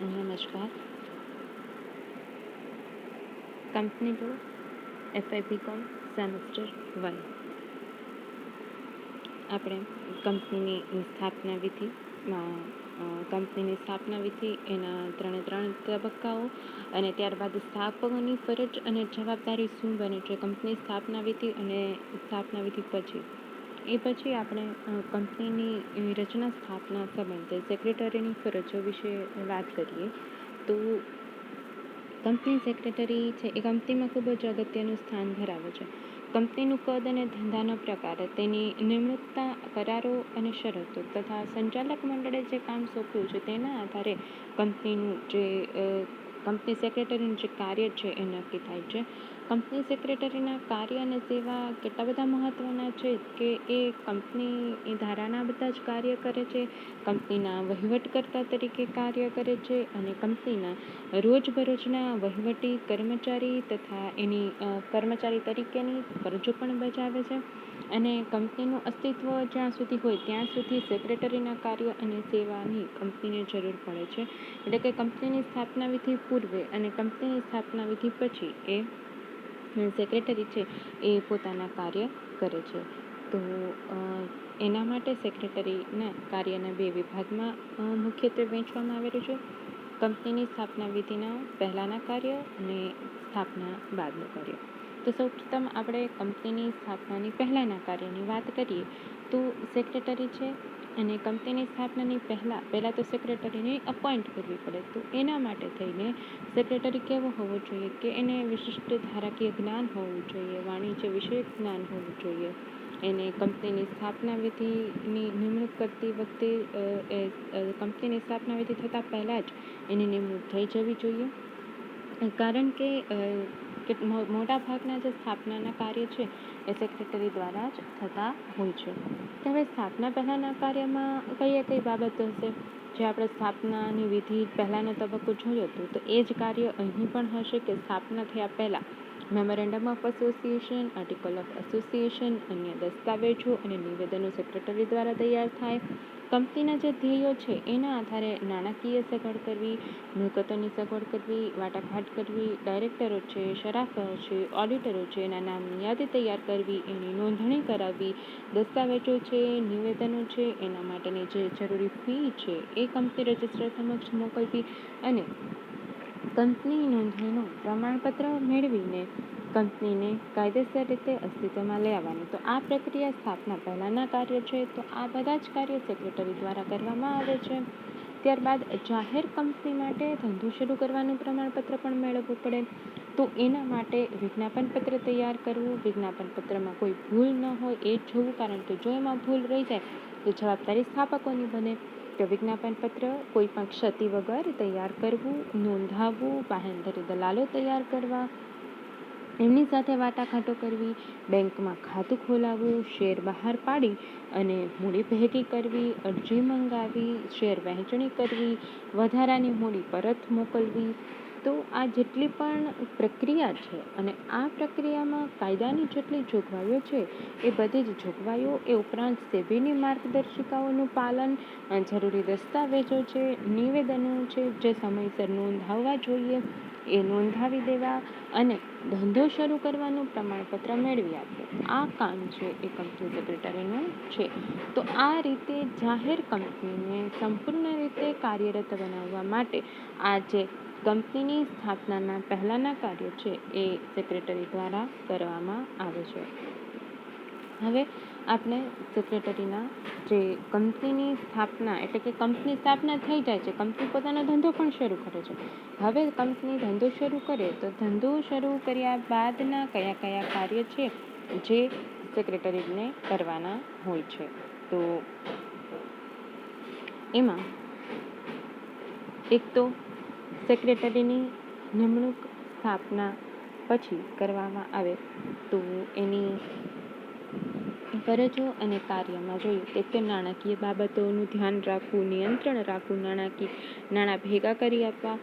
નમસ્કાર. Company law FIBCom semester 1. આપણે કંપનીની સ્થાપના વિધિ એના 3 તબક્કાઓ અને ત્યારબાદ સ્થાપકોની ફરજ અને જવાબદારી શું બને છે કંપની સ્થાપના વિધિ અને સ્થાપના વિધિ પછી. એ પછી આપણે કંપનીની રચના સ્થાપના સંબંધે સેક્રેટરીની ફરજો વિશે વાત કરીએ. તો કંપની સેક્રેટરી છે એ કંપનીમાં ખૂબ જ અગત્યનું સ્થાન ધરાવે છે. કંપનીનું કદ અને ધંધાનો પ્રકાર, તેની નિમણૂકતા, કરારો અને શરતો તથા સંચાલક મંડળે જે કામ સોંપ્યું છે તેના આધારે કંપની સેક્રેટરીનું જે કાર્ય છે એ નક્કી થાય છે. કંપની સેક્રેટરીના કાર્ય અને સેવા કેટલા બધા મહત્ત્વના છે કે એ કંપની ધારાના બધા જ કાર્ય કરે છે, કંપનીના વહીવટકર્તા તરીકે કાર્ય કરે છે અને કંપનીના રોજબરોજના વહીવટી કર્મચારી તથા એની કર્મચારી તરીકેની ફરજો પણ બજાવે છે. અને કંપનીનું અસ્તિત્વ જ્યાં સુધી હોય ત્યાં સુધી સેક્રેટરીના કાર્ય અને સેવાની કંપનીને જરૂર પડે છે. એટલે કે કંપનીની સ્થાપના વિધિ પૂર્વે અને કંપનીની સ્થાપના વિધિ પછી એ સેક્રેટરી છે એ પોતાના કાર્ય કરે છે. તો એના માટે સેક્રેટરીના કાર્યના 2 વિભાગમાં મુખ્યત્વે વહેંચવામાં આવેલું છે. કંપનીની સ્થાપના વિધિના પહેલાંના કાર્ય અને સ્થાપના બાદનું કાર્ય. તો સૌપ્રથમ આપણે કંપનીની સ્થાપનાની પહેલાંના કાર્યની વાત કરીએ તો સેક્રેટરી છે અને કંપનીની સ્થાપનાની પહેલાં તો સેક્રેટરીને અપોઇન્ટ કરવી પડે. તો એના માટે થઈને સેક્રેટરી કેવો હોવો જોઈએ કે એને વિશિષ્ટ ધારાકીય જ્ઞાન હોવું જોઈએ, વાણિજ્ય વિષયક જ્ઞાન હોવું જોઈએ. એને કંપનીની સ્થાપના વિધિની નિમણૂક કરતી વખતે કંપનીની સ્થાપના વિધિ થતાં પહેલાં જ એની નિમણૂક થઈ જવી જોઈએ. કારણ કે મોટાભાગના જે સ્થાપનાના કાર્ય છે એ સેક્રેટરી દ્વારા જ થતા હોય છે. હવે સ્થાપના પહેલાંના કાર્યમાં કઈ બાબતો હશે? જે આપણે સ્થાપનાની વિધિ પહેલાંનો તબક્કો જોયો હતો તો એ જ કાર્ય અહીં પણ હશે કે સ્થાપના થયા પહેલાં memorandum of association, article of association, અન્ય દસ્તાવેજો અને નિવેદનો સેક્રેટરી દ્વારા તૈયાર થાય. કંપનીના જે ધ્યેયો છે એના આધારે નાણાકીય સગવડ કરવી, મિલકતોની સગવડ કરવી, વાટાઘાટ કરવી, ડાયરેક્ટરો છે, શરાફો છે, ઓડિટરો છે એના નામની યાદી તૈયાર કરવી, એની નોંધણી કરાવવી, દસ્તાવેજો છે, નિવેદનો છે એના માટેની જે જરૂરી ફી છે એ કંપની રજિસ્ટ્રાર સમક્ષ મોકલવી અને કંપની નોંધણીનું પ્રમાણપત્ર મેળવીને કંપનીને કાયદેસર રીતે અસ્તિત્વમાં લેવાની. તો આ પ્રક્રિયા સ્થાપના પહેલાંના કાર્ય છે. તો આ બધા જ કાર્ય સેક્રેટરી દ્વારા કરવામાં આવે છે. ત્યારબાદ જાહેર કંપની માટે ધંધો શરૂ કરવાનું પ્રમાણપત્ર પણ મેળવવું પડે. તો એના માટે વિજ્ઞાપન પત્ર તૈયાર કરવું, વિજ્ઞાપન પત્રમાં કોઈ ભૂલ ન હોય એ જ જોવું, કારણ કે જો એમાં ભૂલ રહી જાય તો જવાબદારી સ્થાપકોની બને. તો વિજ્ઞાપન પત્ર કોઈ પણ ક્ષતિ વગર તૈયાર કરવું, નોંધાવવું, બાહેંધરી દલાલો તૈયાર કરવા, એમની સાથે વાટાઘાટો કરવી, બેંકમાં ખાતું ખોલાવવું, શેર બહાર પાડી અને મૂડી ભેગી કરવી, અરજી મંગાવી, શેર વહેંચણી કરવી, વધારાની મૂડી પરત મોકલવી. તો આ જેટલી પણ પ્રક્રિયા છે અને આ પ્રક્રિયામાં કાયદાની જેટલી જોગવાઈઓ છે એ બધી જ જોગવાઈઓ, એ ઉપરાંત સેબીની માર્ગદર્શિકાઓનું પાલન, જરૂરી દસ્તાવેજો છે, નિવેદનો છે જે સમયસર નોંધાવવા જોઈએ એ નોંધાવી દેવા અને ધંધો શરૂ કરવાનું પ્રમાણપત્ર મેળવી આપવું. આ કામ છે એ કંપની સેક્રેટરીનું છે. તો આ રીતે જાહેર કંપનીને સંપૂર્ણ રીતે કાર્યરત બનાવવા માટે આ જે કંપનીની સ્થાપનાના પહેલાંના કાર્ય છે એ સેક્રેટરી દ્વારા કરવામાં આવે છે. હવે આપણે સેક્રેટરીના જે કંપનીની સ્થાપના, એટલે કે કંપની સ્થાપના થઈ જાય છે, કંપની પોતાનો ધંધો પણ શરૂ કરે છે. હવે કંપની ધંધો શરૂ કરે તો ધંધો શરૂ કર્યા બાદના કયા કાર્ય છે જે સેક્રેટરીને કરવાના હોય છે. તો એમાં એક તો સેક્રેટરીની નિમણૂક સ્થાપના પછી કરવામાં આવે તો એની ફરજો અને કાર્યમાં જોઈએ એક તો નાણાકીય બાબતોનું ધ્યાન રાખવું, નિયંત્રણ રાખવું, નાણાં ભેગા કરી આપવા,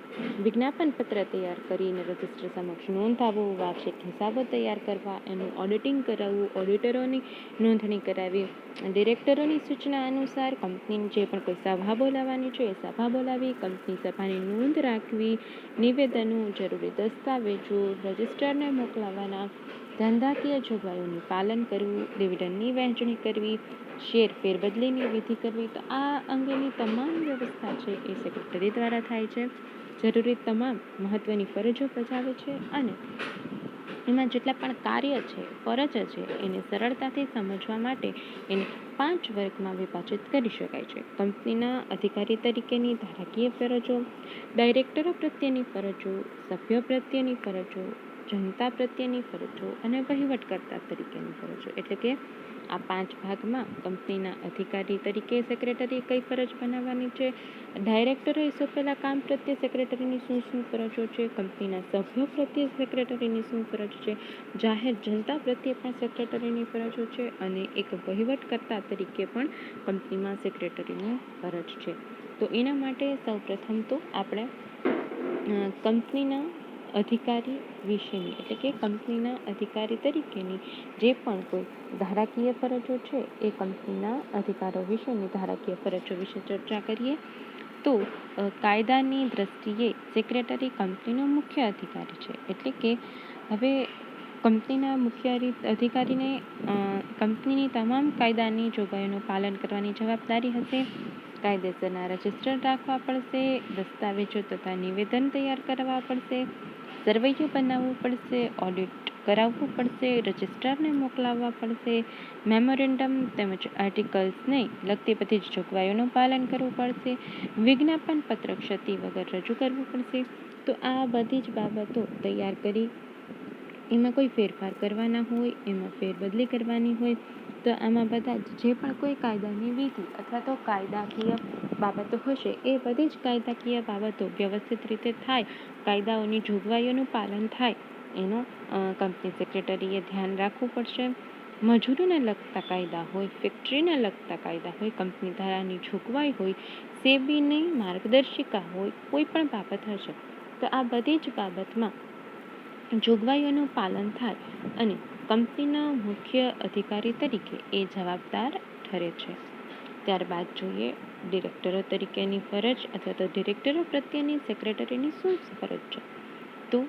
વિજ્ઞાપન પત્ર તૈયાર કરીને રજિસ્ટર સમક્ષ નોંધાવવું, વાર્ષિક હિસાબો તૈયાર કરવા, એનું ઓડિટિંગ કરાવવું, ઓડિટરોની નોંધણી કરાવી, ડિરેક્ટરોની સૂચના અનુસાર કંપનીની જે પણ કોઈ સભા બોલાવવાની છે એ સભા બોલાવી, કંપની સભાની નોંધ રાખવી, નિવેદનો, જરૂરી દસ્તાવેજો રજિસ્ટ્રારને મોકલાવવાના, ધંધાકીય જોગવાઈઓનું પાલન કરવું, ડિવિડન્ડની વહેંચણી કરવી, શેર ફેરબદલીની વિધિ કરવી. તો આ અંગેની તમામ વ્યવસ્થા છે એ સેક્રેટરી દ્વારા થાય છે. જરૂરી તમામ મહત્વની ફરજો બજાવે છે અને એમાં જેટલા પણ કાર્ય છે, ફરજ છે, એને સરળતાથી સમજવા માટે એને 5 વર્ગમાં વિભાજિત કરી શકાય છે. કંપનીના અધિકારી તરીકેની ધારાકીય ફરજો, ડાયરેક્ટરો પ્રત્યેની ફરજો, સભ્યો પ્રત્યેની ફરજો, જનતા પ્રત્યેની ફરજો અને વહીવટકર્તા તરીકેની ફરજો. એટલે કે આ 5 ભાગમાં કંપનીના અધિકારી તરીકે સેક્રેટરીએ કઈ ફરજ બનાવવાની છે, ડાયરેક્ટરોએ સોંપેલા કામ પ્રત્યે સેક્રેટરીની શું ફરજો છે, કંપનીના સભ્યો પ્રત્યે સેક્રેટરીની શું ફરજ છે, જાહેર જનતા પ્રત્યે પણ સેક્રેટરીની ફરજો છે અને એક વહીવટકર્તા તરીકે પણ કંપનીમાં સેક્રેટરીની ફરજ છે. તો એના માટે સૌપ્રથમ તો આપણે કંપનીના અધિકારી વિશેની એટલે કે કંપનીના અધિકારી તરીકેની જે પણ કોઈ ધારાકીય ફરજો છે એ કંપનીના અધિકારો વિશેની ધારાકીય ફરજો વિશે ચર્ચા કરીએ. તો કાયદાની દ્રષ્ટિએ સેક્રેટરી કંપનીનો મુખ્ય અધિકારી છે. એટલે કે હવે કંપનીના મુખ્ય અધિકારીને કંપનીની તમામ કાયદાની જોગવાઈઓનું પાલન કરવાની જવાબદારી હશે. કાયદેસરના રજિસ્ટર રાખવા પડશે, દસ્તાવેજો તથા નિવેદન તૈયાર કરવા પડશે, સરવૈયું બનાવવું પડશે, ઓડિટ કરાવવું પડશે, રજિસ્ટ્રારને મોકલાવવા પડશે, મેમોરેન્ડમ તેમજ આર્ટિકલ્સને લગતી બધી જ જોગવાઈઓનું પાલન કરવું પડશે, વિજ્ઞાપન પત્ર ક્ષતિ વગર રજૂ કરવું પડશે. તો આ બધી જ બાબતો તૈયાર કરી એમાં કોઈ ફેરફાર કરવાના હોય, એમાં ફેરબદલી કરવાની હોય તો આમાં બધા જે પણ કોઈ કાયદાની વિધિ અથવા તો કાયદાકીય બાબતો હશે એ બધી જ કાયદાકીય બાબતો વ્યવસ્થિત રીતે થાય, કાયદાઓની જોગવાઈઓનું પાલન થાય એનો કંપની સેક્રેટરીએ ધ્યાન રાખવું પડશે. મજૂરોને લગતા કાયદા હોય, ફેક્ટરીને લગતા કાયદા હોય, કંપની ધારાની જોગવાઈ હોય, સેબીની માર્ગદર્શિકા હોય, કોઈ પણ બાબત હશે તો આ બધી જ બાબતમાં જોગવાઈઓનું પાલન થાય અને કંપનીના મુખ્ય અધિકારી તરીકે એ જવાબદાર ઠરે છે. ત્યારબાદ જોઈએ ડિરેક્ટરો તરીકેની ફરજ અથવા તો ડિરેક્ટરો પ્રત્યેની સેક્રેટરીની શું ફરજ છે. તો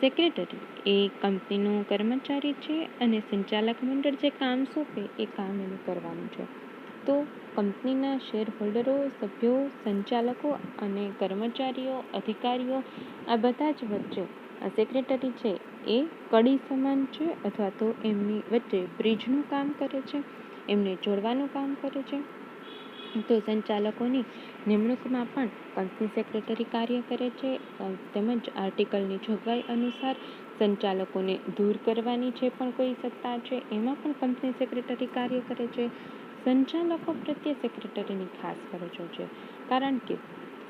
સેક્રેટરી એ કંપનીનો કર્મચારી છે અને સંચાલક મંડળ જે કામ સોંપે એ કામ એને કરવાનું છે. તો કંપનીના શેર હોલ્ડરો, સભ્યો, સંચાલકો અને કર્મચારીઓ, અધિકારીઓ આ બધા જ વચ્ચે સેક્રેટરી છે એ કડી સમાન છે અથવા તો એમની વચ્ચે બ્રિજનું કામ કરે છે, એમને જોડવાનું કામ કરે છે. તો સંચાલકોની નિમણૂકમાં પણ કંપની સેક્રેટરી કાર્ય કરે છે. તેમજ આર્ટિકલની જોગવાઈ અનુસાર સંચાલકોને દૂર કરવાની જે પણ કોઈ સત્તા છે એમાં પણ કંપની સેક્રેટરી કાર્ય કરે છે. સંચાલકો પ્રત્યે સેક્રેટરીની ખાસ ફરજો છે, કારણ કે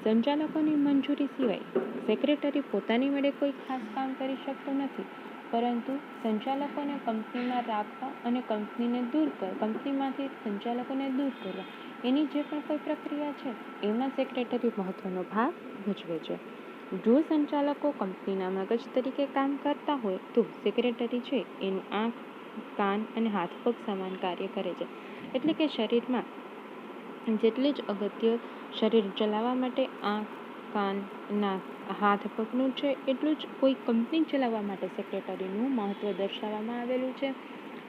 સંચાલકોની મંજૂરી સિવાય સેક્રેટરી પોતાની વડે કોઈ ખાસ કામ કરી શકતો નથી, પરંતુ સંચાલકોને કંપનીમાં રાખવા અને કંપનીમાંથી સંચાલકોને દૂર કરવા એની જે પણ કોઈ પ્રક્રિયા છે એમાં સેક્રેટરી મહત્વનો ભાગ ભજવે છે. જો સંચાલકો કંપનીના મગજ તરીકે કામ કરતા હોય તો સેક્રેટરી છે એનું આંખ, કાન અને હાથ પગ સમાન કાર્ય કરે છે. એટલે કે શરીરમાં જેટલી જ અગત્ય શરીર ચલાવવા માટે આંખ, કાન, નાક, હાથ પગનું છે એટલું જ કોઈ કંપની ચલાવવા માટે સેક્રેટરીનું મહત્વ દર્શાવવામાં આવેલું છે.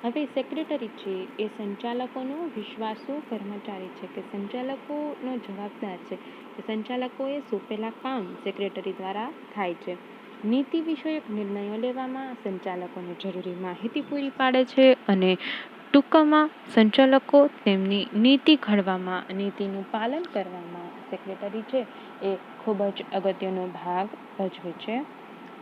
હવે સેક્રેટરી છે એ સંચાલકોનો વિશ્વાસુ કર્મચારી છે કે સંચાલકોનો જવાબદાર છે કે સંચાલકોએ સોંપેલા કામ સેક્રેટરી દ્વારા થાય છે. નીતિ વિષયક નિર્ણયો લેવામાં સંચાલકોને જરૂરી માહિતી પૂરી પાડે છે અને ટૂંકમાં સંચાલકો તેમની નીતિ ઘડવામાં, નીતિનું પાલન કરવામાં સેક્રેટરી છે એ ખૂબ જ અગત્યનો ભાગ ભજવે છે.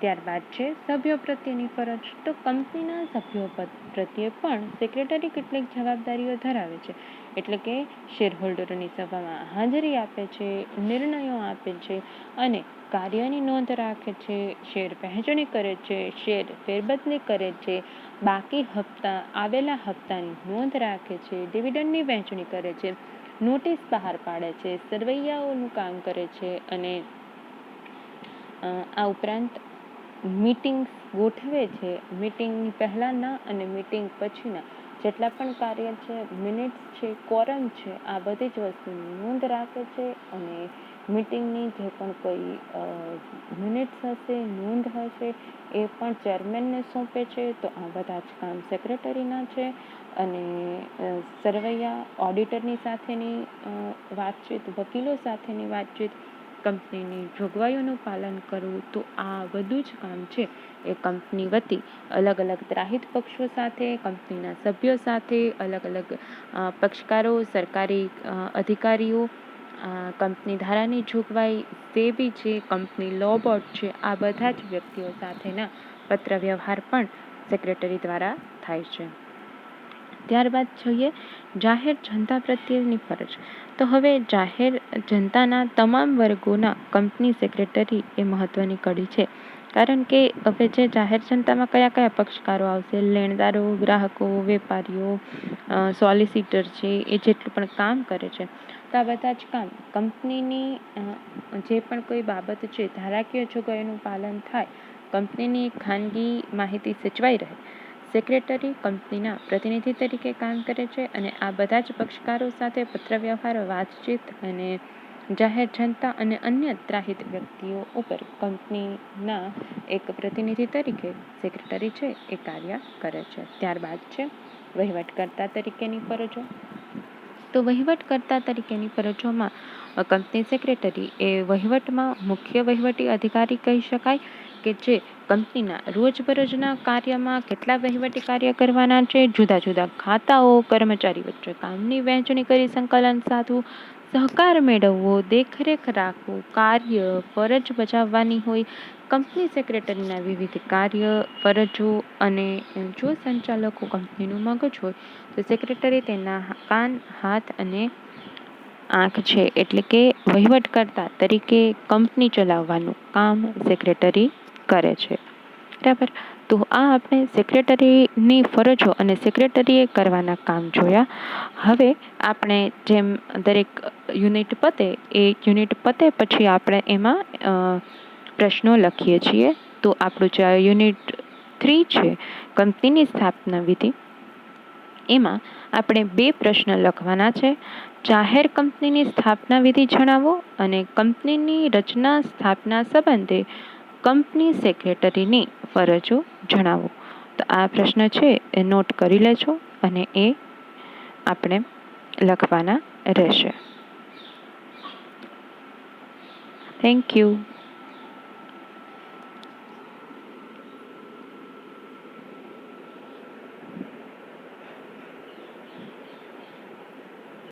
ત્યારબાદ છે સભ્યો પ્રત્યેની ફરજ. તો કંપનીના સભ્યો પ્રત્યે પણ સેક્રેટરી કેટલીક જવાબદારીઓ ધરાવે છે. એટલે કે શેરહોલ્ડરોની સભામાં હાજરી આપે છે, નિર્ણયો આપે છે અને કાર્યની નોંધ રાખે છે, શેર વહેંચણી કરે છે, શેર ફેરબદલી કરે છે બાકી આવેલા હપ્તાની નોંધ રાખે છે, ડિવિડન્ડની વહેંચણી કરે છે, નોટિસ બહાર પાડે છે, સરવૈયાઓનું કામ કરે છે અને આ ઉપરાંત મીટિંગ્સ ગોઠવે છે. મીટિંગની પહેલાંના અને મીટિંગ પછીના જેટલા પણ કાર્ય છે, મિનિટ્સ છે, કોરમ છે, આ બધી જ વસ્તુની નોંધ રાખે છે અને મીટિંગની જે પણ કોઈ મિનિટ્સ હશે, નોંધ હશે, એ પણ ચેરમેનને સોંપે છે. તો આ બધા જ કામ સેક્રેટરીના છે. અને સરવૈયા ઓડિટરની સાથેની વાતચીત, વકીલો સાથેની વાતચીત, કંપનીની જોગવાઈઓનું પાલન કરવું, તો આ બધું જ કામ છે એ કંપની વતી અલગ અલગ ત્રાહિત પક્ષો સાથે, કંપનીના સભ્યો સાથે, અલગ અલગ પક્ષકારો, સરકારી અધિકારીઓ, કંપની ધારાની જોગવાઈ, સેબી છે, કંપની લો બોર્ડ છે, આ બધા જ વ્યક્તિઓ સાથેના પત્ર વ્યવહાર પણ સેક્રેટરી દ્વારા થાય છે. ત્યારબાદ જોઈએ જાહેર જનતા પ્રત્યેની ફરજ. તો હવે જાહેર જનતાના તમામ વર્ગોના કંપની સેક્રેટરી એ મહત્વની કડી છે. કારણ કે હવે જે જાહેર જનતામાં કયા કયા પક્ષકારો આવશે, લેણદારો, ગ્રાહકો, વેપારીઓ, સોલિસિટર છે, એ જેટલું પણ કામ કરે છે, તો આ બધા જ કામ કંપનીની જે પણ કોઈ બાબત છે, ધારાકીય જોગવાઈઓનું પાલન થાય, કંપનીની ખાનગી માહિતી સચવાઈ રહે, સેક્રેટરી કંપનીના પ્રતિનિધિ તરીકે કામ કરે છે અને આ બધા જ પક્ષકારો સાથે પત્રવ્યવહાર, વાતચીત અને જાહેર જનતા અને અન્ય ત્રાહિત વ્યક્તિઓ ઉપર કંપનીના એક પ્રતિનિધિ તરીકે સેક્રેટરી છે એ કાર્ય કરે છે. ત્યારબાદ છે વહીવટકર્તા તરીકેની ફરજો. તો વહીવટકર્તા તરીકેની ફરજોમાં કંપની સેક્રેટરી એ વહીવટમાં મુખ્ય વહીવટી અધિકારી કહી શકાય કે જે કંપનીના રોજબરોજના કાર્યમાં કેટલા વહીવટી કાર્ય કરવાના છે, જુદા જુદા ખાતાઓ, કર્મચારી વચ્ચે કામની વહેંચણી કરી સંકલન સાધવું, સહકાર મેળવવો, દેખરેખ રાખવું, કાર્ય ફરજ બજાવવાની હોય, કંપની સેક્રેટરીના વિવિધ કાર્ય, ફરજો અને જો સંચાલકો કંપનીનું મગજ હોય તો સેક્રેટરી તેના કાન, હાથ અને આંખ છે. એટલે કે વહીવટકર્તા તરીકે કંપની ચલાવવાનું કામ સેક્રેટરી કરે છે. બરાબર. તો આ આપણે સેક્રેટરીની ફરજો અને સેક્રેટરીએ કરવાના કામ જોયા. હવે આપણે જેમ દરેક યુનિટ પતે એ યુનિટ પતે પછી આપણે એમાં પ્રશ્નો લખીએ છીએ. તો આપણું જે યુનિટ 3 છે કંપનીની સ્થાપના વિધિ, એમાં આપણે 2 પ્રશ્ન લખવાના છે. જાહેર કંપનીની સ્થાપના વિધિ જણાવો અને કંપનીની રચના સ્થાપના સંબંધે કંપની સેક્રેટરીની ફરજો જણાવો. તો આ પ્રશ્ન છે એ નોટ કરી લેજો અને એ આપણે લખવાના રહેશે. Thank you.